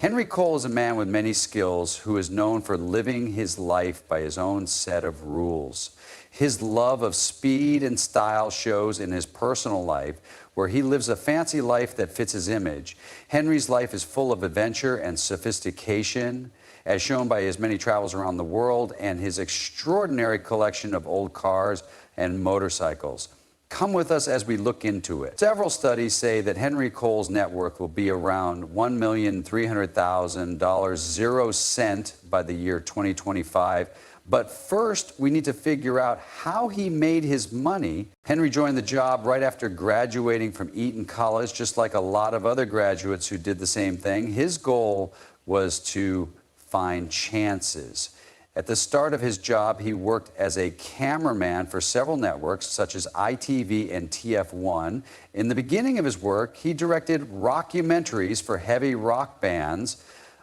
Henry Cole is a man with many skills who is known for living his life by his own set of rules. His love of speed and style shows in his personal life, where he lives a fancy life that fits his image. Henry's life is full of adventure and sophistication, as shown by his many travels around the world and his extraordinary collection of old cars and motorcycles. Come with us as we look into it. Several studies say that Henry Cole's net worth will be around $1,300,000, 0 cent by the year 2025. But first, we need to figure out how he made his money. Henry joined the job right after graduating from Eton College, just like a lot of other graduates who did the same thing. His goal was to find chances. At the start of his job, he worked as a cameraman for several networks, such as ITV and TF1. In the beginning of his work, he directed rockumentaries for heavy rock bands.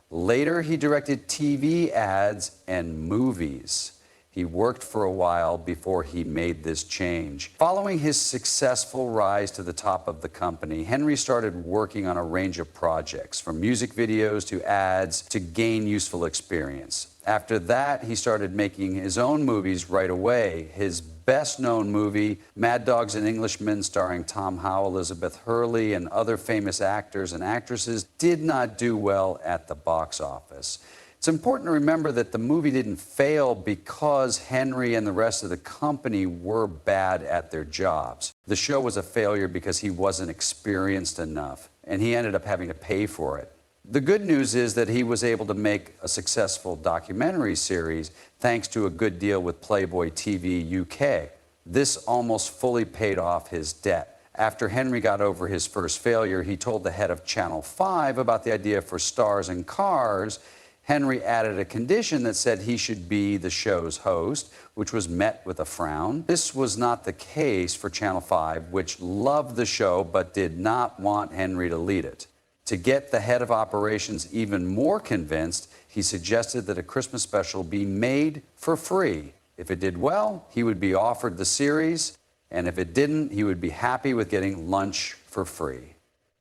Later, he directed TV ads and movies. He worked for a while before he made this change. Following his successful rise to the top of the company, Henry started working on a range of projects, from music videos to ads, to gain useful experience. After that, he started making his own movies right away. His best-known movie, Mad Dogs and Englishmen, starring Tom Howell, Elizabeth Hurley, and other famous actors and actresses, did not do well at the box office. It's important to remember that the movie didn't fail because Henry and the rest of the company were bad at their jobs. The show was a failure because he wasn't experienced enough, and he ended up having to pay for it. The good news is that he was able to make a successful documentary series thanks to a good deal with Playboy TV UK. This almost fully paid off his debt. After Henry got over his first failure, he told the head of Channel 5 about the idea for Stars and Cars. Henry added a condition that said he should be the show's host, which was met with a frown. This was not the case for Channel 5, which loved the show but did not want Henry to lead it. To get the head of operations even more convinced, he suggested that a Christmas special be made for free. If it did well, he would be offered the series, and if it didn't, he would be happy with getting lunch for free.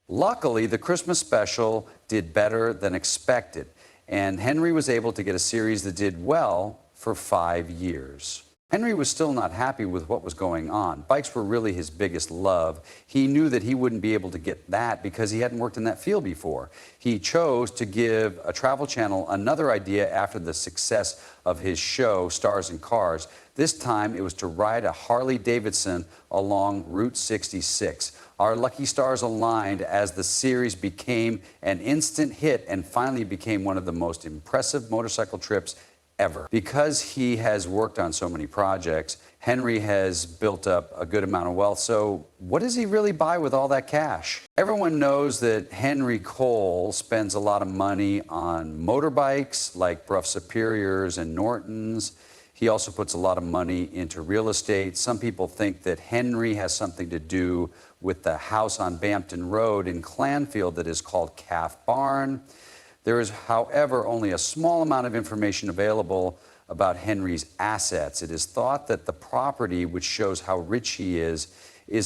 Luckily, the Christmas special did better than expected, and Henry was able to get a series that did well for 5 years. Henry was still not happy with what was going on. Bikes were really his biggest love. He knew that he wouldn't be able to get that because he hadn't worked in that field before. He chose to give a travel channel another idea after the success of his show, Stars and Cars. This time, it was to ride a Harley-Davidson along Route 66. Our lucky stars aligned as the series became an instant hit and finally became one of the most impressive motorcycle trips ever. Because he has worked on so many projects, Henry has built up a good amount of wealth. So what does he really buy with all that cash? Everyone knows that Henry Cole spends a lot of money on motorbikes like Brough Superiors and Nortons. He also puts a lot of money into real estate. Some people think that Henry has something to do with the house on Bampton Road in Clanfield that is called Calf Barn. There is, however, only a small amount of information available about Henry's assets. It is thought that the property, which shows how rich he is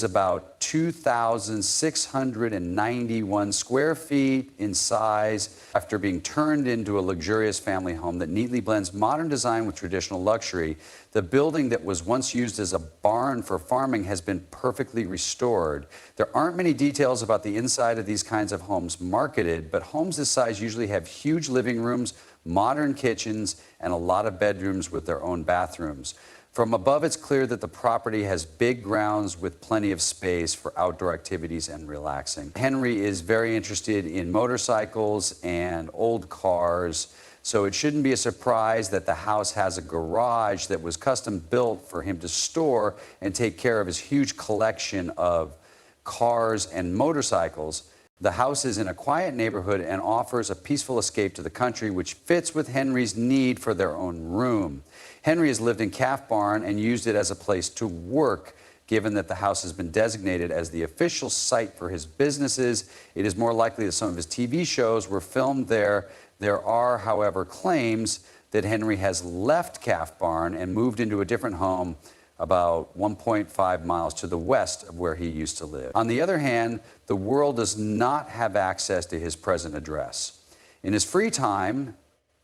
about 2,691 square feet in size after being turned into a luxurious family home that neatly blends modern design with traditional luxury. The building that was once used as a barn for farming has been perfectly restored. There aren't many details about the inside of these kinds of homes marketed, but homes this size usually have huge living rooms, modern kitchens, and a lot of bedrooms with their own bathrooms. From above, it's clear that the property has big grounds with plenty of space for outdoor activities and relaxing. Henry is very interested in motorcycles and old cars, so it shouldn't be a surprise that the house has a garage that was custom built for him to store and take care of his huge collection of cars and motorcycles. The house is in a quiet neighborhood and offers a peaceful escape to the country, which fits with Henry's need for their own room. Henry has lived in Calf Barn and used it as a place to work. Given that the house has been designated as the official site for his businesses, it is more likely that some of his TV shows were filmed there. There are, however, claims that Henry has left Calf Barn and moved into a different home about 1.5 miles to the west of where he used to live. On the other hand, the world does not have access to his present address. In his free time,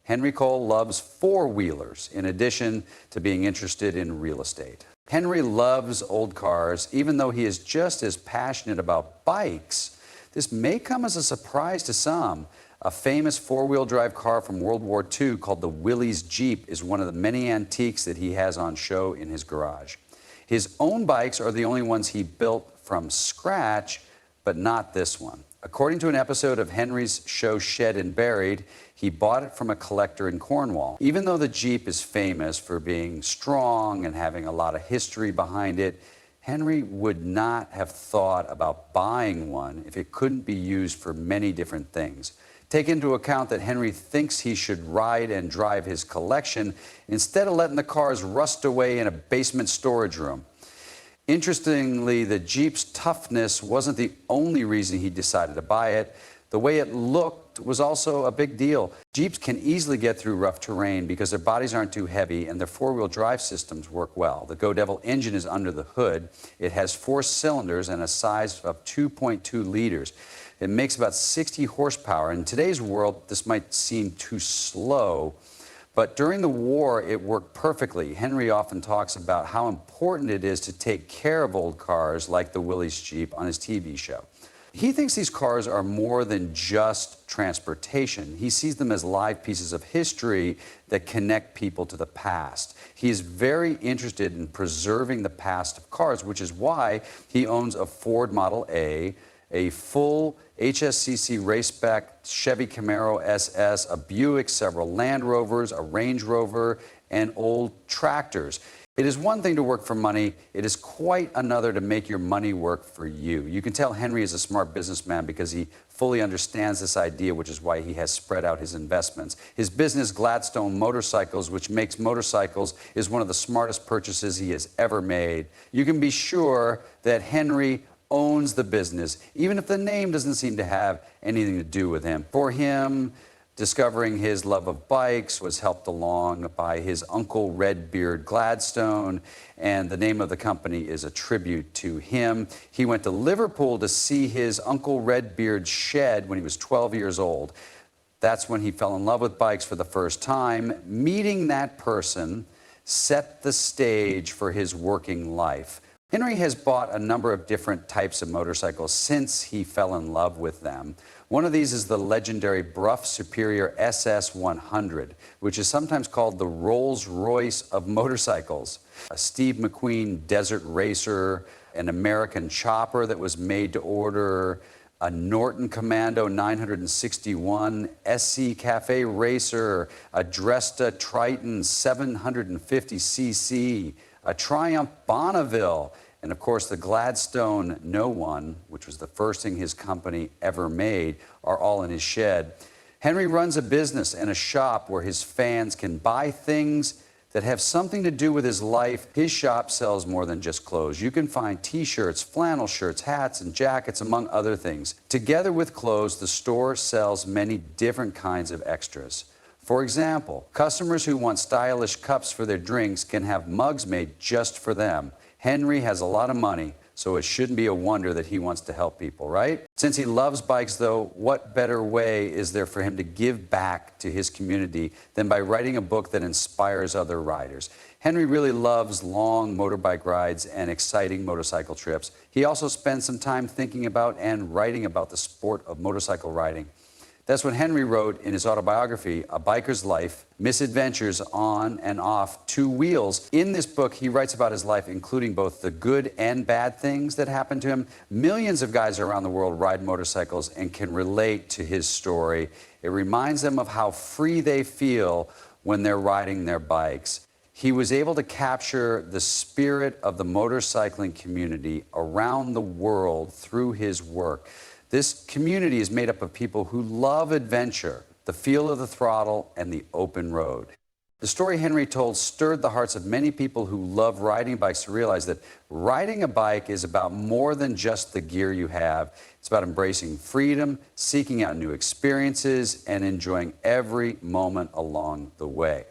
Henry Cole loves four-wheelers, in addition to being interested in real estate. Henry loves old cars, even though he is just as passionate about bikes. This may come as a surprise to some. A famous four-wheel drive car from World War II called the Willys Jeep is one of the many antiques that he has on show in his garage. His own bikes are the only ones he built from scratch, but not this one. According to an episode of Henry's show Shed and Buried, he bought it from a collector in Cornwall. Even though the Jeep is famous for being strong and having a lot of history behind it, Henry would not have thought about buying one if it couldn't be used for many different things. Take into account that Henry thinks he should ride and drive his collection instead of letting the cars rust away in a basement storage room. Interestingly, the Jeep's toughness wasn't the only reason he decided to buy it. The way it looked was also a big deal. Jeeps can easily get through rough terrain because their bodies aren't too heavy and their four-wheel drive systems work well. The Go Devil engine is under the hood. It has 4 cylinders and a size of 2.2 liters. It makes about 60 horsepower. In today's world, this might seem too slow, but during the war, it worked perfectly. Henry often talks about how important it is to take care of old cars like the Willys Jeep on his TV show. He thinks these cars are more than just transportation. He sees them as live pieces of history that connect people to the past. He is very interested in preserving the past of cars, which is why he owns a Ford Model A full HSCC raceback Chevy Camaro SS, a Buick, several Land Rovers, a Range Rover, and old tractors. It is one thing to work for money. It is quite another to make your money work for you. You can tell Henry is a smart businessman because he fully understands this idea, which is why he has spread out his investments. His business, Gladstone Motorcycles, which makes motorcycles, is one of the smartest purchases he has ever made. You can be sure that Henry owns the business, even if the name doesn't seem to have anything to do with him. For him, discovering his love of bikes was helped along by his Uncle Redbeard Gladstone, and the name of the company is a tribute to him. He went to Liverpool to see his Uncle Redbeard's shed when he was 12 years old. That's when he fell in love with bikes for the first time. Meeting that person set the stage for his working life. Henry has bought a number of different types of motorcycles since he fell in love with them. One of these is the legendary Brough Superior SS 100, which is sometimes called the Rolls-Royce of motorcycles. A Steve McQueen Desert Racer, an American Chopper that was made to order, a Norton Commando 961, SC Cafe Racer, a Dresta Triton 750cc, a Triumph Bonneville, and of course the Gladstone No One, which was the first thing his company ever made, are all in his shed. Henry runs a business and a shop where his fans can buy things that have something to do with his life. His shop sells more than just clothes. You can find t-shirts, flannel shirts, hats, and jackets, among other things. Together with clothes, the store sells many different kinds of extras. For example, customers who want stylish cups for their drinks can have mugs made just for them. Henry has a lot of money, so it shouldn't be a wonder that he wants to help people, right? Since he loves bikes, though, what better way is there for him to give back to his community than by writing a book that inspires other riders? Henry really loves long motorbike rides and exciting motorcycle trips. He also spends some time thinking about and writing about the sport of motorcycle riding. That's what Henry wrote in his autobiography, A Biker's Life, Misadventures on and Off Two Wheels. In this book, he writes about his life, including both the good and bad things that happened to him. Millions of guys around the world ride motorcycles and can relate to his story. It reminds them of how free they feel when they're riding their bikes. He was able to capture the spirit of the motorcycling community around the world through his work. This community is made up of people who love adventure, the feel of the throttle, and the open road. The story Henry told stirred the hearts of many people who love riding bikes to realize that riding a bike is about more than just the gear you have. It's about embracing freedom, seeking out new experiences, and enjoying every moment along the way.